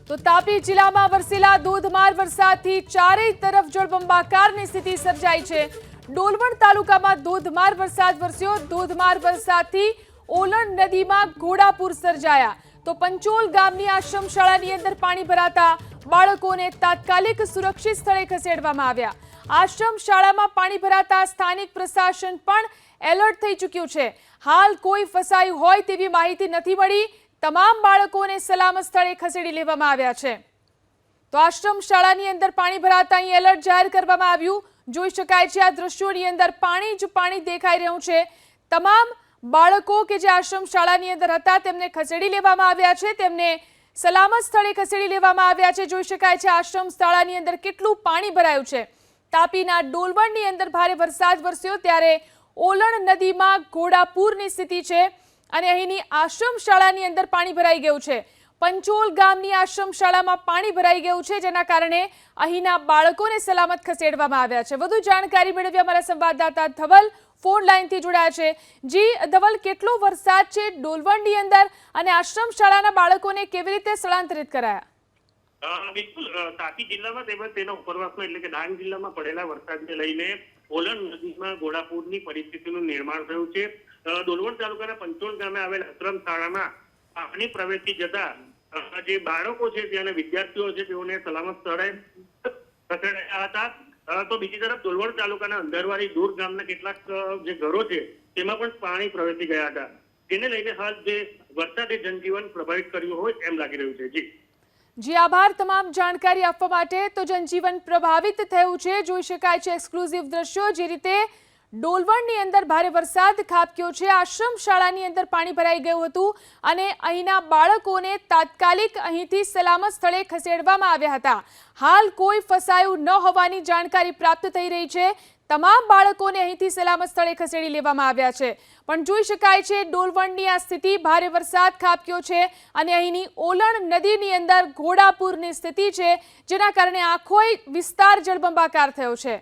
તો તાપી જિલ્લામાં વરસેલા ધોધમાર વરસાદથી ચારેય તરફ જળબંબાકારની સ્થિતિ સર્જાઈ છે। ડોલવણ તાલુકામાં ધોધમાર વરસાદ વરસ્યો। ધોધમાર વરસાદથી ઓલણ નદીમાં ઘોડાપૂર સર્જાયા તો પંચોલ ગામની આશ્રમ શાળાની અંદર પાણી ભરાતા બાળકોને તાત્કાલિક સુરક્ષિત સ્થળે ખસેડવામાં આવ્યા। આશ્રમ શાળામાં પાણી ભરાતા સ્થાનિક પ્રશાસન પણ એલર્ટ થઈ ચૂક્યું છે। હાલ કોઈ ફસાયું હોય તેવી માહિતી નથી મળી। તમામ બાળકોને સલામત સ્થળે ખસેડી લેવામાં આવ્યા છે। તો આશ્રમ શાળાની અંદર પાણી ભરાતા અહીં એલર્ટ જાહેર કરવામાં આવ્યું। જોઈ શકાય છે આ દ્રશ્યોની અંદર પાણી જ પાણી દેખાઈ રહ્યું છે। તમામ બાળકો કે જે આશ્રમ શાળાની અંદર હતા તેમને ખસેડી લેવામાં આવ્યા છે, તેમને સલામત સ્થળે ખસેડી લેવામાં આવ્યા છે। જોઈ શકાય છે આશ્રમ શાળાની અંદર કેટલું પાણી ભરાયું છે। તાપીના ડોલવણની અંદર ભારે વરસાદ વરસ્યો ત્યારે ઓલણ નદીમાં ઘોડાપૂરની સ્થિતિ છે અને અહીંની આશ્રમ શાળાની અંદર પાણી ભરાઈ ગયું છે। પંચોલ ગામની આશ્રમ શાળામાં પાણી ભરાઈ ગયું છે, જેના કારણે અહીંના બાળકોને સલામત ખસેડવામાં આવ્યા છે। વધુ જાણકારી મેળવી અમારા સંવાદદાતા ધવલ ફોન લાઈનથી જોડાયા છે। જી ધવલ, કેટલો વરસાદ છે ડોલવણની અંદર અને આશ્રમ શાળાના બાળકોને કેવી રીતે સ્થળાંતરિત કરાયા? બિલકુલ, તાપી જિલ્લામાં તેમજ તેના ઉપરવાસમાં એટલે કે ડાંગ જિલ્લામાં પડેલા વરસાદને લઈને ઓલણ નદીમાં ઘોડાપૂરની પરિસ્થિતિનું નિર્માણ થયું છે। ડોલવણ તાલુકાના પંચોલ ગામે આવેલ આશ્રમ શાળામાં પાણી પ્રવેશી જતા જે બાળકો છે ત્યાંના વિદ્યાર્થીઓ છે તેઓને સલામત સ્થળે ખસેડાયા હતા। તો બીજી તરફ ડોલવણ તાલુકાના અંધારવાડી દૂર ગામના કેટલાક જે ઘરો છે તેમાં પણ પાણી પ્રવેશી ગયા હતા, જેને લઈને હાલ જે વરસાદે જનજીવન પ્રભાવિત કર્યું હોય એમ લાગી રહ્યું છે। જી આભાર તમામ જાણકારી આપવા માટે। તો જનજીવન પ્રભાવિત થયું છે। જોઈ શકાય છે એક્સક્લુઝિવ દ્રશ્યો, જે રીતે ડોલવણની અંદર ભારે વરસાદ ખાબક્યો છે, આશ્રમ શાળાની અંદર પાણી ભરાઈ ગયું હતું અને અહીંના બાળકોને તાત્કાલિક અહીંથી સલામત સ્થળે ખસેડવામાં આવ્યા હતા। હાલ કોઈ ફસાયું ન હોવાની જાણકારી પ્રાપ્ત થઈ રહી છે। તમામ બાળકોને અહીંથી સલામત સ્થળે ખસેડી લેવામાં આવ્યા છે। પણ જોઈ શકાય છે ડોલવણની આ સ્થિતિ, ભારે વરસાદ ખાબક્યો છે અને અહીંની ઓલણ નદીની અંદર ઘોડાપૂરની સ્થિતિ છે, જેના કારણે આખો વિસ્તાર જળબંબાકાર થયો છે।